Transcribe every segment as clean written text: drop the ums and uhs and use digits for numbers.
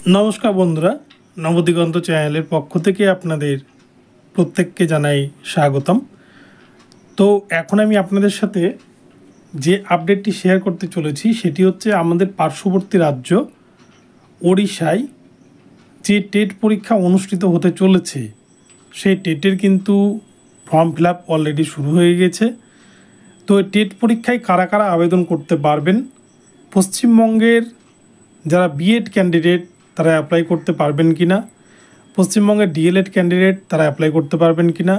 নমস্কার বন্ধুরা, নবদিগন্ত চ্যানেলের পক্ষ থেকে আপনাদের প্রত্যেককে জানাই স্বাগতম। তো এখন আমি আপনাদের সাথে যে আপডেটটি শেয়ার করতে চলেছি সেটি হচ্ছে আমাদের পার্শ্ববর্তী রাজ্য ওড়িশায় যে টেট পরীক্ষা অনুষ্ঠিত হতে চলেছে সেই টেটের কিন্তু ফর্ম ফিল আপ অলরেডি শুরু হয়ে গেছে। তো টেট পরীক্ষায় কারা কারা আবেদন করতে পারবেন, পশ্চিমবঙ্গের যারা বিএড ক্যান্ডিডেট তারা অ্যাপ্লাই করতে পারবেন কি না, পশ্চিমবঙ্গের ডিএলএড ক্যান্ডিডেট তারা অ্যাপ্লাই করতে পারবেন কি না,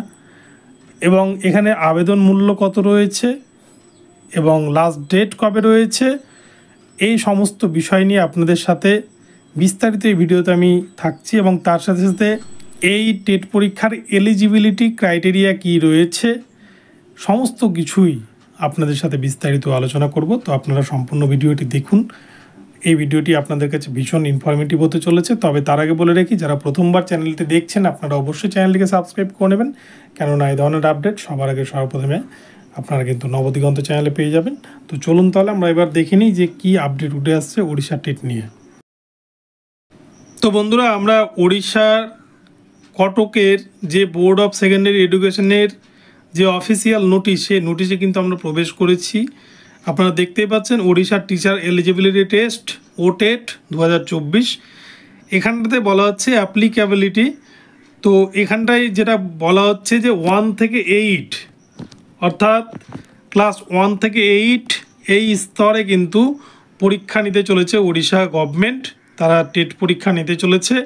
এবং এখানে আবেদন মূল্য কত রয়েছে এবং লাস্ট ডেট কবে রয়েছে, এই সমস্ত বিষয় নিয়ে আপনাদের সাথে বিস্তারিত এই ভিডিওতে আমি থাকছি। এবং তার সাথে সাথে এই টেট পরীক্ষার এলিজিবিলিটি ক্রাইটেরিয়া কি রয়েছে সমস্ত কিছুই আপনাদের সাথে বিস্তারিত আলোচনা করব। তো আপনারা সম্পূর্ণ ভিডিওটি দেখুন। এই ভিডিওটি আপনাদের কাছে ভীষণ ইনফরমেটিভ হতে চলেছে। তবে তার আগে বলে রাখি, যারা প্রথমবার চ্যানেলটি দেখছেন আপনারা অবশ্যই চ্যানেলটিকে সাবস্ক্রাইব করে নেবেন, কেননা এই ধরনের আপডেট সবার আগে সর্বপ্রথমে আপনারা কিন্তু নবদিগন্ত চ্যানেলে পেয়ে যাবেন। তো চলুন তাহলে আমরা এবার দেখে নিই যে কী আপডেট উঠে আসছে ওড়িশা টেট নিয়ে। তো বন্ধুরা, আমরা ওড়িশার কটকের যে বোর্ড অফ সেকেন্ডারি এডুকেশনের যে অফিসিয়াল নোটিশ, সেই নোটিশে কিন্তু আমরা প্রবেশ করেছি। আপনারা দেখতেই পাচ্ছেন ওড়িশার টিচার এলিজিবিলিটি টেস্ট ওটেট 2024। এখানটাতে বলা হচ্ছে অ্যাপ্লিক্যাবিলিটি। তো এখানটায় যেটা বলা হচ্ছে যে 1 থেকে 8 অর্থাৎ ক্লাস 1 থেকে 8 এই স্তরে কিন্তু পরীক্ষা নিতে চলেছে ওড়িশা গভর্নমেন্ট, তারা টেট পরীক্ষা নিতে চলেছে।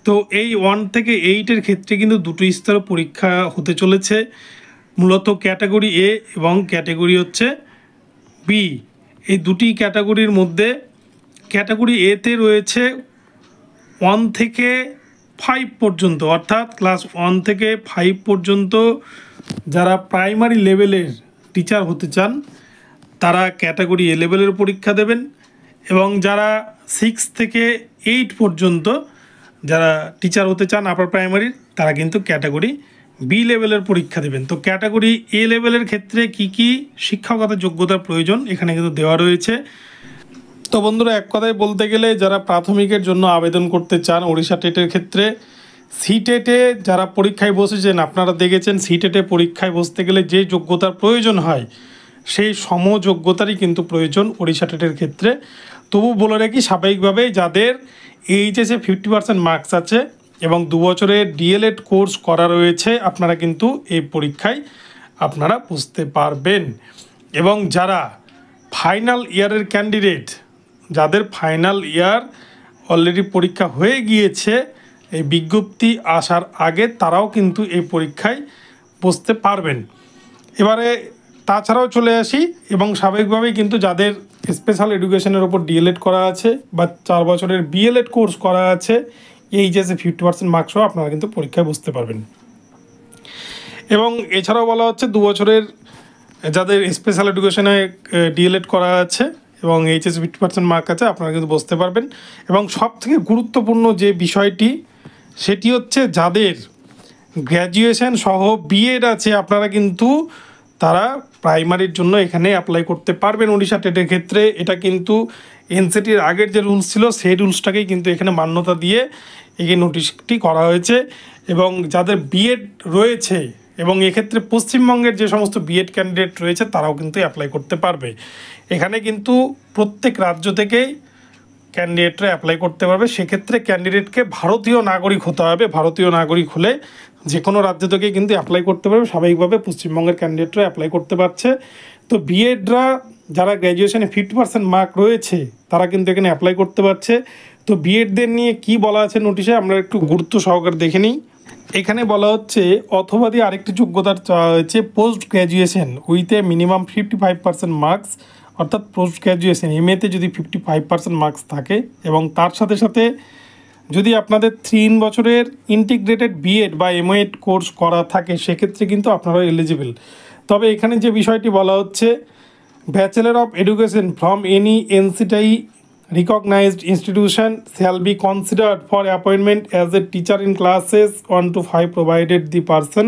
তো এই 1 থেকে 8-এর ক্ষেত্রে কিন্তু দুটো স্তরে পরীক্ষা হতে চলেছে, মূলত ক্যাটাগরি এ এবং ক্যাটাগরি হচ্ছে বি। এই দুটি ক্যাটাগরির মধ্যে ক্যাটাগরি এতে রয়েছে 1 থেকে 5 পর্যন্ত, অর্থাৎ ক্লাস 1 থেকে 5 পর্যন্ত যারা প্রাইমারি লেভেলের টিচার হতে চান তারা ক্যাটাগরি এ লেভেলের পরীক্ষা দেবেন, এবং যারা 6 থেকে 8 পর্যন্ত যারা টিচার হতে চান আপার প্রাইমারির তারা কিন্তু ক্যাটাগরি বি লেভেলের পরীক্ষা দেবেন। তো ক্যাটাগরি এ লেভেলের ক্ষেত্রে কি কি শিক্ষাগত যোগ্যতার প্রয়োজন এখানে কিন্তু দেওয়া রয়েছে। তো বন্ধুরা, এক কথায় বলতে গেলে যারা প্রাথমিকের জন্য আবেদন করতে চান ওড়িশা টেটের ক্ষেত্রে, সিটেটে যারা পরীক্ষায় বসেছেন আপনারা দেখেছেন সিটেটে পরীক্ষায় বসতে গেলে যে যোগ্যতার প্রয়োজন হয় সেই সমযোগ্যতারই কিন্তু প্রয়োজন ওড়িশা টেটের ক্ষেত্রে। তবু বলে রাখি, স্বাভাবিকভাবেই যাদের এইচএসে 50% মার্কস আছে এবং 2 বছরের ডিএলএড কোর্স করা রয়েছে আপনারা কিন্তু এই পরীক্ষায় আপনারা বসতে পারবেন। এবং যারা ফাইনাল ইয়ারের ক্যান্ডিডেট, যাদের ফাইনাল ইয়ার অলরেডি পরীক্ষা হয়ে গিয়েছে এই বিজ্ঞপ্তি আসার আগে, তারাও কিন্তু এই পরীক্ষায় বসতে পারবেন। এবারে তাছাড়াও চলে আসি, এবং স্বাভাবিকভাবেই কিন্তু যাদের স্পেশাল এডুকেশনের ওপর ডিএলএড করা আছে বা 4 বছরের বিএলএড কোর্স করা আছে, এইচএসে 50% মার্কসও আপনারা কিন্তু পরীক্ষায় বসতে পারবেন। এবং এছাড়াও বলা হচ্ছে 2 বছরের যাদের স্পেশাল এডুকেশনে ডিএলএড করা আছে এবং এইচএস 50% মার্ক আছে আপনারা কিন্তু বসতে পারবেন। এবং সবথেকে গুরুত্বপূর্ণ যে বিষয়টি সেটি হচ্ছে যাদের গ্র্যাজুয়েশন সহ বিএড আছে আপনারা কিন্তু তারা প্রাইমারির জন্য এখানে অ্যাপ্লাই করতে পারবেন ওড়িশা টেটের ক্ষেত্রে। এটা কিন্তু এনসিটির আগের যে রুলস ছিল সেই রুলসটাকেই কিন্তু এখানে মান্যতা দিয়ে এই নোটিশটি করা হয়েছে। এবং যাদের বিএড রয়েছে এবং এক্ষেত্রে পশ্চিমবঙ্গের যে সমস্ত বিএড ক্যান্ডিডেট রয়েছে তারাও কিন্তু অ্যাপ্লাই করতে পারবে। এখানে কিন্তু প্রত্যেক রাজ্য থেকেই ক্যান্ডিডেটরা অ্যাপ্লাই করতে পারবে। সেক্ষেত্রে ক্যান্ডিডেটকে ভারতীয় নাগরিক হতে হবে। ভারতীয় নাগরিক হলে যে কোনো রাজ্য থেকে কিন্তু অ্যাপ্লাই করতে পারবে। স্বাভাবিকভাবে পশ্চিমবঙ্গের ক্যান্ডিডেটরা অ্যাপ্লাই করতে পারছে। তো বিএডরা যারা গ্র্যাজুয়েশনে 50% মার্ক রয়েছে তারা কিন্তু এখানে অ্যাপ্লাই করতে পারছে। তো বিএডদের নিয়ে কি বলা আছে নোটিশে আমরা একটু গুরুত্ব সহকারে দেখে নিই। এখানে বলা হচ্ছে অথবা দিয়ে আরেকটি যোগ্যতার চাওয়া হয়েছে post graduation with a minimum 55% marks, অর্থাৎ পোস্ট গ্র্যাজুয়েশন এমএতে যদি 55% মার্কস থাকে এবং তার সাথে সাথে যদি আপনাদের 3 বছরের ইন্টিগ্রেটেড বিএড বা এমএড কোর্স করা থাকে সেক্ষেত্রে কিন্তু আপনারা এলিজিবল। তবে এখানে যে বিষয়টি বলা হচ্ছে, bachelor of education from any NCTE recognized institution shall be considered for appointment as a teacher in classes 1 to 5 provided the person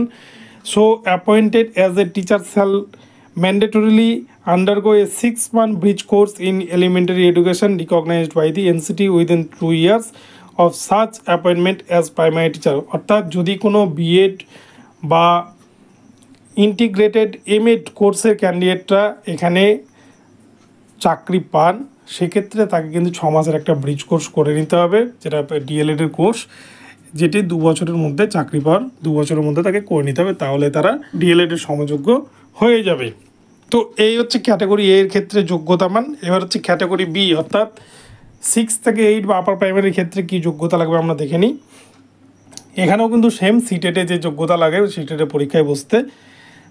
so appointed as a teacher shall mandatorily undergo a 6-month bridge course in elementary education recognized by the NCT within 2 years of such appointment as primary teacher, অর্থাৎ যদি কোনো B Ed বা integrated M.Ed. কোর্সের ক্যান্ডিডেটরা এখানে চাকরি পান, সেক্ষেত্রে তাকে কিন্তু 6 মাসের একটা ব্রিজ কোর্স করে নিতে হবে, যেটা ডিএলএডের কোর্স, যেটি 2 বছরের মধ্যে চাকরি পাওয়ার 2 বছরের মধ্যে তাকে করে নিতে হবে, তাহলে তারা ডিএলএডের সমযোগ্য হয়ে যাবে। তো এই হচ্ছে ক্যাটাগরি এর ক্ষেত্রে যোগ্যতা মান। এবার হচ্ছে ক্যাটাগরি বি, অর্থাৎ 6 থেকে 8 বা আপার প্রাইমারির ক্ষেত্রে কী যোগ্যতা লাগবে আমরা দেখে নিই। এখানেও কিন্তু সেম সিটেটে যে যোগ্যতা লাগে সিটেটে পরীক্ষায় বসতে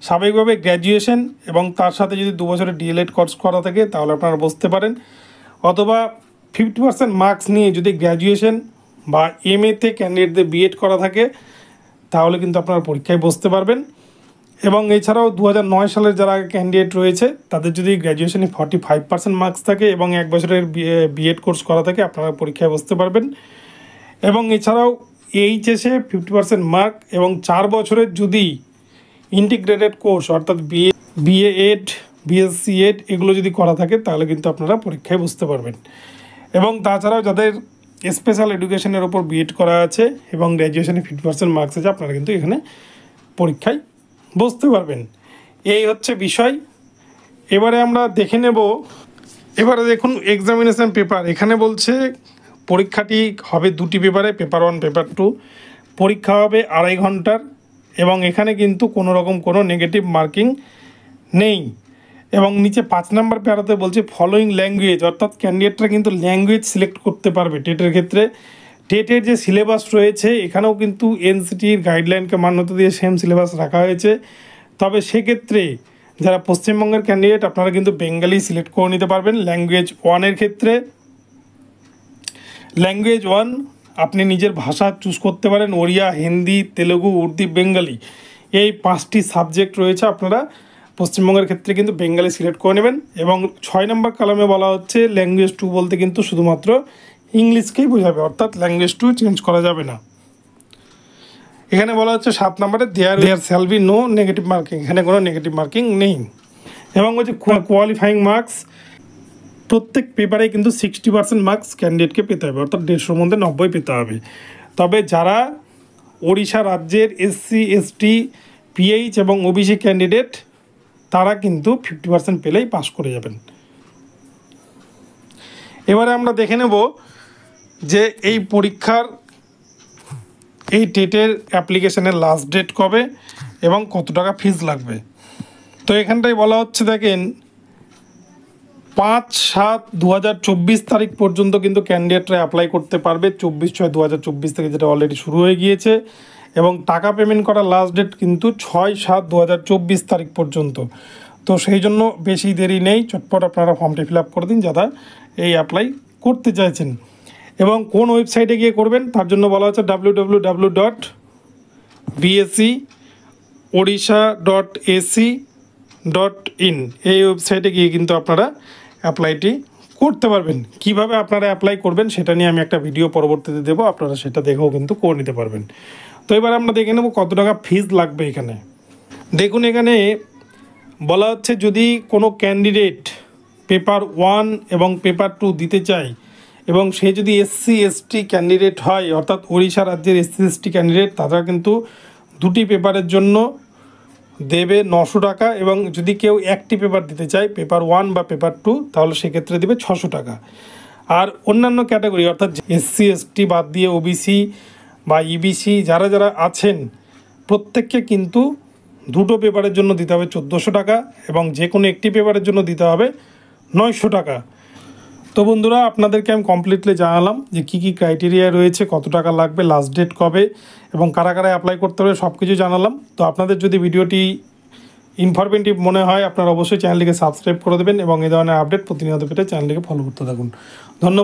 স্বাভাবিকভাবে গ্র্যাজুয়েশন এবং তার সাথে যদি 2 বছরের ডিএলএড কোর্স করা থাকে তাহলে আপনারা বসতে পারেন, অথবা 50% মার্কস নিয়ে যদি গ্র্যাজুয়েশন বা এমএতে ক্যান্ডিডেটদের বিএড করা থাকে তাহলে কিন্তু আপনারা পরীক্ষায় বসতে পারবেন। এবং এছাড়াও 2009 সালের যারা ক্যান্ডিডেট রয়েছে তাদের যদি গ্র্যাজুয়েশনে 45% মার্কস থাকে এবং 1 বছরের বিএড কোর্স করা থাকে আপনারা পরীক্ষায় বসতে পারবেন। এবং এছাড়াও এইচএসে 50% মার্ক এবং 4 বছরের যদি ইন্টিগ্রেটেড কোর্স অর্থাৎ বিএড বিএসসি এড এগুলো যদি করা থাকে তাহলে কিন্তু আপনারা পরীক্ষায় বসতে পারবেন। এবং তাছাড়াও যাদের স্পেশাল এডুকেশনের ওপর বিএড করা আছে এবং গ্র্যাজুয়েশনে 50% মার্কস আছে আপনারা কিন্তু এখানে পরীক্ষায় বসতে পারবেন। এই হচ্ছে বিষয়। এবারে আমরা দেখে নেব, এবারে দেখুন এক্সামিনেশান পেপার। এখানে বলছে পরীক্ষাটি হবে 2টি পেপারে, পেপার 1 পেপার 2। পরীক্ষা হবে 2.5 ঘন্টার এবং এখানে কিন্তু কোনো রকম কোনো নেগেটিভ মার্কিং নেই। এবং নিচে 5 নম্বর প্যারাতে বলছে ফলোয়িং ল্যাঙ্গুয়েজ, অর্থাৎ ক্যান্ডিডেটরা কিন্তু ল্যাঙ্গুয়েজ সিলেক্ট করতে পারবে টেটের ক্ষেত্রে। টেটের যে সিলেবাস রয়েছে এখানেও কিন্তু এনসিটির গাইডলাইনকে মান্যতা দিয়ে সেম সিলেবাস রাখা হয়েছে, তবে সেক্ষেত্রে যারা পশ্চিমবঙ্গের ক্যান্ডিডেট আপনারা কিন্তু বেঙ্গলি সিলেক্ট করে নিতে পারবেন। ল্যাঙ্গুয়েজ 1-এর ক্ষেত্রে ল্যাঙ্গুয়েজ 1 আপনি নিজের ভাষা চুজ করতে পারেন, ওড়িয়া, হিন্দি, তেলেগু, উর্দু, বেঙ্গলি, এই 5টি সাবজেক্ট রয়েছে। আপনারা পশ্চিমবঙ্গের ক্ষেত্রে কিন্তু বেঙ্গলি সিলেক্ট করে নেবেন। এবং 6 নম্বর কলামে বলা হচ্ছে ল্যাঙ্গুয়েজ 2 বলতে কিন্তু শুধুমাত্র ইংলিশকেই বোঝাবে, অর্থাৎ ল্যাঙ্গুয়েজ 2 চেঞ্জ করা যাবে না। এখানে বলা হচ্ছে 7 নম্বরে there shall be no negative marking, এখানে কোনো নেগেটিভ মার্কিং নেই। এবং হচ্ছে কোয়ালিফাইং মার্কস, প্রত্যেক পেপারে কিন্তু 60% মার্কস ক্যান্ডিডেটকে পেতে হবে, অর্থাৎ 150-র মধ্যে 90 পেতে হবে। তবে যারা ওড়িশা রাজ্যের এসসি এসটি পিএইচ এবং ওবিসি ক্যান্ডিডেট তারা কিন্তু 50% পেলেই পাস করে যাবেন। এবারে আমরা দেখে নেব যে এই পরীক্ষার এই টেটের অ্যাপ্লিকেশনের লাস্ট ডেট কবে এবং কত টাকা ফিস লাগবে। তো এখানটায় বলা হচ্ছে দেখেন 5/7/2024 তারিখ পর্যন্ত কিন্তু ক্যান্ডিডেটরা অ্যাপ্লাই করতে পারবে, 24/6/2024 থেকে, যেটা অলরেডি শুরু হয়ে গিয়েছে। এবং টাকা পেমেন্ট করার লাস্ট ডেট কিন্তু 6/7/2024 তারিখ পর্যন্ত। তো সেই জন্য বেশি দেরি নেই, চটপট আপনারা ফর্মটি ফিল আপ করে দিন যারা এই অ্যাপ্লাই করতে চাইছেন। এবং কোন ওয়েবসাইটে গিয়ে করবেন তার জন্য বলা হচ্ছে www.bscorissa.ac.in, এই ওয়েবসাইটে গিয়ে কিন্তু আপনারা অ্যাপ্লাইটি করতে পারবেন। কিভাবে আপনারা অ্যাপ্লাই করবেন সেটা নিয়ে আমি একটা ভিডিও পরবর্তীতে দেবো, আপনারা সেটা দেখেও কিন্তু করে নিতে পারবেন। তো এবার আমরা দেখে নেব কত টাকা ফিস লাগবে। এখানে দেখুন এখানে বলা হচ্ছে যদি কোনো ক্যান্ডিডেট পেপার 1 এবং পেপার 2 দিতে চায় এবং সে যদি এসসি এসটি ক্যান্ডিডেট হয়, অর্থাৎ ওড়িশা রাজ্যের এসসি এসটি ক্যান্ডিডেট, তারা কিন্তু 2টি পেপারের জন্য দেবে 900 টাকা। এবং যদি কেউ একটি পেপার দিতে চায় পেপার 1 বা পেপার 2 তাহলে সেক্ষেত্রে দেবে 600 টাকা। আর অন্যান্য ক্যাটাগরি অর্থাৎ এসসি এসটি বাদ দিয়ে ওবিসি বা ইবিসি যারা যারা আছেন প্রত্যেককে কিন্তু 2টো পেপারের জন্য দিতে হবে 1400 টাকা এবং যে কোনো একটি পেপারের জন্য দিতে হবে 900 টাকা। তো বন্ধুরা আপনাদেরকে আমি কমপ্লিটলি জানালাম যে কী কী ক্রাইটেরিয়া রয়েছে, কত টাকা লাগবে, লাস্ট ডেট কবে এবং কারা কারা অ্যাপ্লাই করতে হবে সব কিছু জানালাম। তো আপনাদের যদি ভিডিওটি ইনফরমেটিভ মনে হয় আপনারা অবশ্যই চ্যানেলটিকে সাবস্ক্রাইব করে দেবেন এবং এই ধরনের আপডেট প্রতিনিয়ত পেতে চ্যানেলটিকে ফলো করতে থাকুন। ধন্যবাদ।